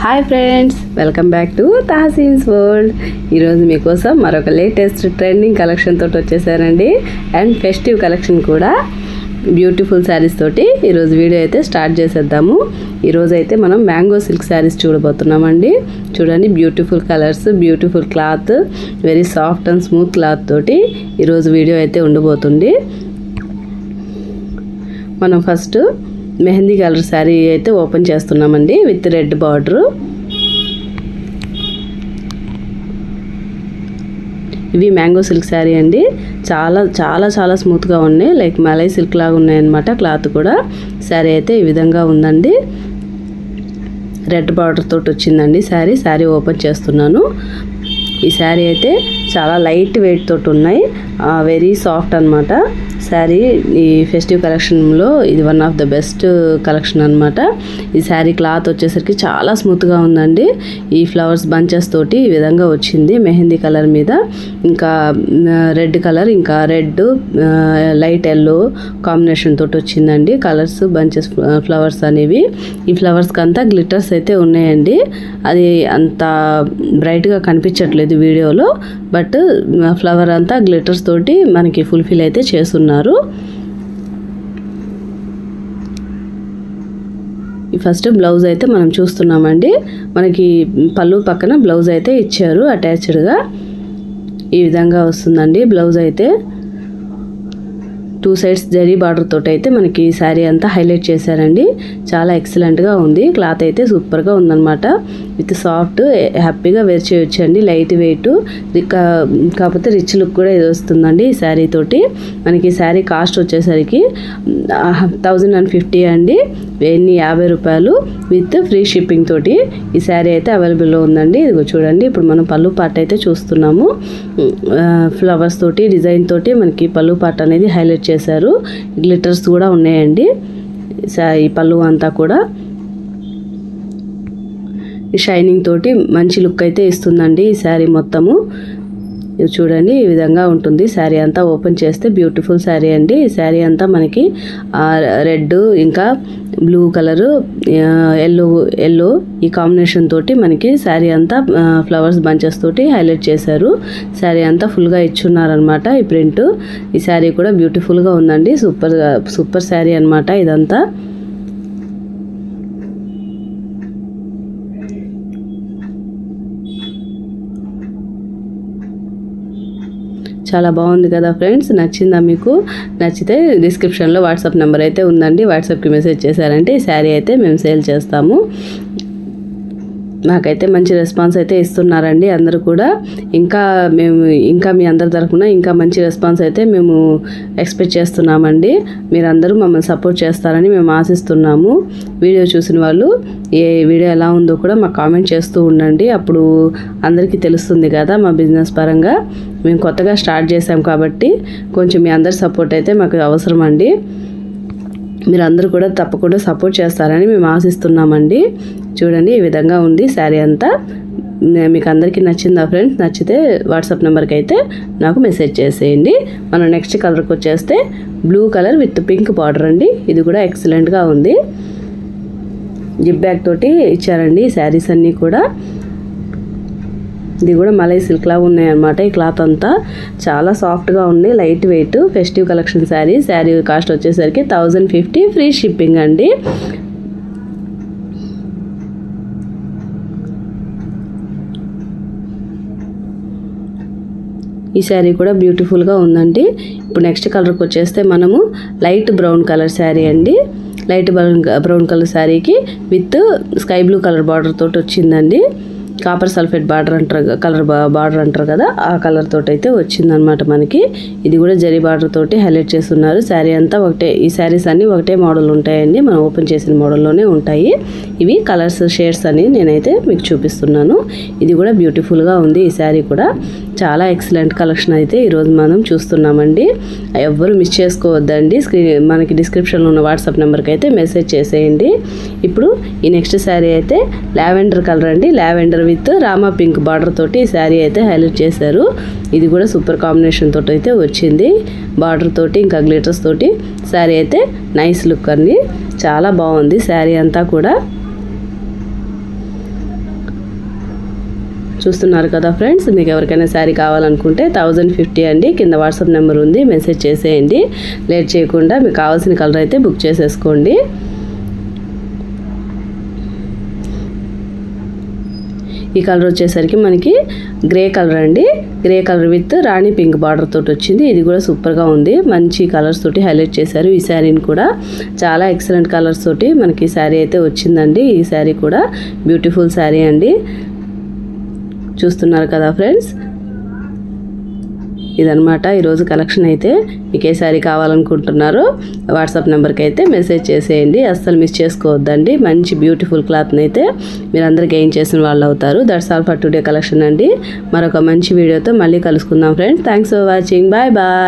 Hi friends, welcome back to Tahseen's world. ఈరోజు మీకోసం మరొక లేటెస్ట్ ట్రెండింగ్ కలెక్షన్ తోటి వచ్చేసానండి. అండ్ ఫెస్టివ్ కలెక్షన్ కూడా బ్యూటిఫుల్ శారీస్ తోటి ఈరోజు వీడియో అయితే స్టార్ట్ చేసేద్దాము. ఈరోజు అయితే మనం మ్యాంగో సిల్క్ శారీస్ చూడబోతున్నామండి. చూడండి, beautiful colours, beautiful cloth, very soft and smooth cloth తోటి ఈరోజు వీడియో అయితే ఉండబోతుంది. మనం ఫస్ట్ మెహందీ కలర్ శారీ అయితే ఓపెన్ చేస్తున్నామండి విత్ రెడ్ బార్డర్. ఇవి మ్యాంగో సిల్క్ శారీ అండి. చాలా చాలా చాలా స్మూత్గా ఉన్నాయి, లైక్ మలై సిల్క్ లాగా ఉన్నాయన్నమాట. క్లాత్ కూడా శారీ అయితే ఈ విధంగా ఉందండి. రెడ్ బార్డర్ తోటి వచ్చిందండి శారీ ఓపెన్ చేస్తున్నాను. ఈ శారీ అయితే చాలా లైట్ వెయిట్ తోటి ఉన్నాయి, వెరీ సాఫ్ట్ అన్నమాట. శారీ ఈ ఫెస్టివ్ కలెక్షన్లో ఇది one of the best collection అనమాట. ఈ శారీ క్లాత్ వచ్చేసరికి చాలా స్మూత్గా ఉందండి. ఈ ఫ్లవర్స్ బంచెస్ తోటి ఈ విధంగా వచ్చింది మెహందీ కలర్ మీద. ఇంకా రెడ్ కలర్, ఇంకా రెడ్ లైట్ ఎల్లో కాంబినేషన్ తోటి వచ్చిందండి కలర్స్, బంచెస్ ఫ్లవర్స్ అనేవి. ఈ ఫ్లవర్స్కి అంతా గ్లిటర్స్ అయితే ఉన్నాయండి. అది అంత బ్రైట్గా కనిపించట్లేదు వీడియోలో, బట్ ఫ్లవర్ అంతా గ్లిటర్స్ తోటి మనకి ఫుల్ఫిల్ అయితే చేస్తున్నారు. ఈ ఫస్ట్ బ్లౌజ్ అయితే మనం చూస్తున్నామండి. మనకి పళ్ళు పక్కన బ్లౌజ్ అయితే ఇచ్చారు అటాచ్డ్గా. ఈ విధంగా వస్తుందండి బ్లౌజ్ అయితే. 2 సైడ్స్ జరీ బార్డర్ తోటి అయితే మనకి శారీ అంతా హైలైట్ చేశారండి. చాలా ఎక్సలెంట్గా ఉంది. క్లాత్ అయితే సూపర్గా ఉందన్నమాట. విత్ సాఫ్ట్, హ్యాపీగా వేర్ చేయొచ్చు అండి. లైట్ వెయిట్, కాకపోతే రిచ్ లుక్ కూడా ఇది వస్తుందండి ఈ శారీ తోటి. మనకి శారీ కాస్ట్ వచ్చేసరికి 1050 అండి, 1050 రూపాయలు విత్ ఫ్రీ షిప్పింగ్ తోటి ఈ శారీ అయితే అవైలబుల్లో ఉందండి. ఇదిగో చూడండి, ఇప్పుడు మనం పళ్ళు పార్ట్ అయితే చూస్తున్నాము. ఫ్లవర్స్ తోటి, డిజైన్ తోటి మనకి పళ్ళు పార్ట్ అనేది హైలైట్ చేశారు. గ్లిటర్స్ కూడా ఉన్నాయండి. ఈ పళ్ళు అంతా కూడా షైనింగ్ తోటి మంచి లుక్ అయితే ఇస్తుందండి ఈ శారీ మొత్తము. ఇది చూడండి, ఈ విధంగా ఉంటుంది శారీ అంతా. ఓపెన్ చేస్తే బ్యూటిఫుల్ శారీ అండి. ఈ శారీ అంతా మనకి రెడ్, ఇంకా బ్లూ కలరు, ఎల్లో ఈ కాంబినేషన్ తోటి మనకి శారీ అంతా ఫ్లవర్స్ బంచెస్ తోటి హైలైట్ చేశారు. శారీ అంతా ఫుల్గా ఇచ్చున్నారనమాట ఈ ప్రింట్. ఈ శారీ కూడా బ్యూటిఫుల్గా ఉందండి. సూపర్ శారీ అనమాట ఇదంతా. చాలా బాగుంది కదా ఫ్రెండ్స్. నచ్చిందా మీకు? నచ్చితే డిస్క్రిప్షన్లో వాట్సాప్ నెంబర్ అయితే ఉందండి. వాట్సాప్కి మెసేజ్ చేశారంటే ఈ శారీ అయితే మేము సేల్ చేస్తాము. నాకైతే మంచి రెస్పాన్స్ అయితే ఇస్తున్నారండి అందరూ కూడా. ఇంకా మీ అందరి తరఫున ఇంకా మంచి రెస్పాన్స్ అయితే మేము ఎక్స్పెక్ట్ చేస్తున్నామండి. మీరందరూ మమ్మల్ని సపోర్ట్ చేస్తారని మేము ఆశిస్తున్నాము. వీడియో చూసిన వాళ్ళు ఏ వీడియో ఎలా ఉందో కూడా మాకు కామెంట్ చేస్తూ ఉండండి. అప్పుడు అందరికీ తెలుస్తుంది కదా మా బిజినెస్ పరంగా. మేము కొత్తగా స్టార్ట్ చేసాం కాబట్టి కొంచెం మీ అందరి సపోర్ట్ అయితే మాకు అవసరం అండి. మీరందరూ కూడా తప్పకుండా సపోర్ట్ చేస్తారని మేము ఆశిస్తున్నామండి. చూడండి, ఈ విధంగా ఉంది శారీ అంతా. మీకు అందరికీ నచ్చిందా ఫ్రెండ్స్? నచ్చితే వాట్సాప్ నెంబర్కి అయితే నాకు మెసేజ్ చేసేయండి. మనం నెక్స్ట్ కలర్కి వచ్చేస్తే blue colour with pink border అండి. ఇది కూడా ఎక్సలెంట్గా ఉంది. జిప్ బ్యాగ్ తోటి ఇచ్చారండి ఈ శారీస్ అన్నీ కూడా. ఇది కూడా మలై సిల్క్ లాగా ఉన్నాయన్నమాట. ఈ క్లాత్ అంతా చాలా సాఫ్ట్గా ఉంది, light weight, festive collection sari. Sari cost వచ్చేసరికి 1050 ఫ్రీ షిప్పింగ్ అండి. ఈ శారీ కూడా బ్యూటిఫుల్గా ఉందండి. ఇప్పుడు నెక్స్ట్ కలర్కి వచ్చేస్తే మనము లైట్ బ్రౌన్ కలర్ శారీ అండి. లైట్ బ్రౌన్ కలర్ శారీకి with sky blue colour border తోటి వచ్చిందండి. కాపర్ సల్ఫేట్ బార్డర్ అంటారు కదా, ఆ కలర్ తోటి అయితే వచ్చిందనమాట మనకి. ఇది కూడా జరీ బార్డర్ తోటి హైలైట్ చేస్తున్నారు. శారీ అంతా ఒకటే. ఈ శారీస్ అన్నీ ఒకటే మోడల్ ఉంటాయండి, మనం ఓపెన్ చేసిన మోడల్లోనే ఉంటాయి. ఇవి కలర్స్, షేడ్స్ అని నేనైతే మీకు చూపిస్తున్నాను. ఇది కూడా బ్యూటిఫుల్గా ఉంది. ఈ శారీ కూడా చాలా ఎక్సలెంట్ కలెక్షన్ అయితే ఈరోజు మనం చూస్తున్నామండి. ఎవ్వరూ మిస్ చేసుకోవద్దండి. మనకి డిస్క్రిప్షన్లో ఉన్న వాట్సాప్ నెంబర్కి అయితే మెసేజ్ చేసేయండి. ఇప్పుడు ఈ నెక్స్ట్ శారీ అయితే లావెండర్ కలర్ అండి. Lavender with Rama pink border తోటి ఈ శారీ అయితే హైలైట్ చేశారు. ఇది కూడా సూపర్ కాంబినేషన్ తోటి అయితే వచ్చింది. బార్డర్ తోటి ఇంకా గ్లిటర్స్ తోటి శారీ అయితే నైస్ లుక్ అండి. చాలా బాగుంది శారీ అంతా కూడా. చూస్తున్నారు కదా ఫ్రెండ్స్, మీకు ఎవరికైనా శారీ కావాలనుకుంటే 1050 అండి. కింద వాట్సాప్ నెంబర్ ఉంది, మెసేజ్ చేసేయండి. లేట్ చేయకుండా మీకు కావాల్సిన కలర్ అయితే బుక్ చేసేసుకోండి. ఈ కలర్ వచ్చేసరికి మనకి గ్రే కలర్ అండి. Grey colour with Rani pink border తోటి వచ్చింది. ఇది కూడా సూపర్గా ఉంది. మంచి కలర్స్ తోటి హైలైట్ చేశారు ఈ శారీని కూడా. చాలా ఎక్సలెంట్ కలర్స్ తోటి మనకి శారీ అయితే వచ్చిందండి. ఈ శారీ కూడా బ్యూటిఫుల్ శారీ అండి. చూస్తున్నారు కదా ఫ్రెండ్స్, ఇదనమాట ఈరోజు కలెక్షన్ అయితే. మీకు ఏ శారీ కావాలనుకుంటున్నారో వాట్సాప్ నెంబర్కి అయితే మెసేజ్ చేసేయండి. అస్సలు మిస్ చేసుకోవద్దండి. మంచి బ్యూటిఫుల్ క్లాత్ని అయితే మీరందరూ గెయిన్ చేసిన వాళ్ళు అవుతారు. That's all for today collection అండి. మరొక మంచి వీడియోతో మళ్ళీ కలుసుకుందాం friends. Thanks for watching. Bye bye.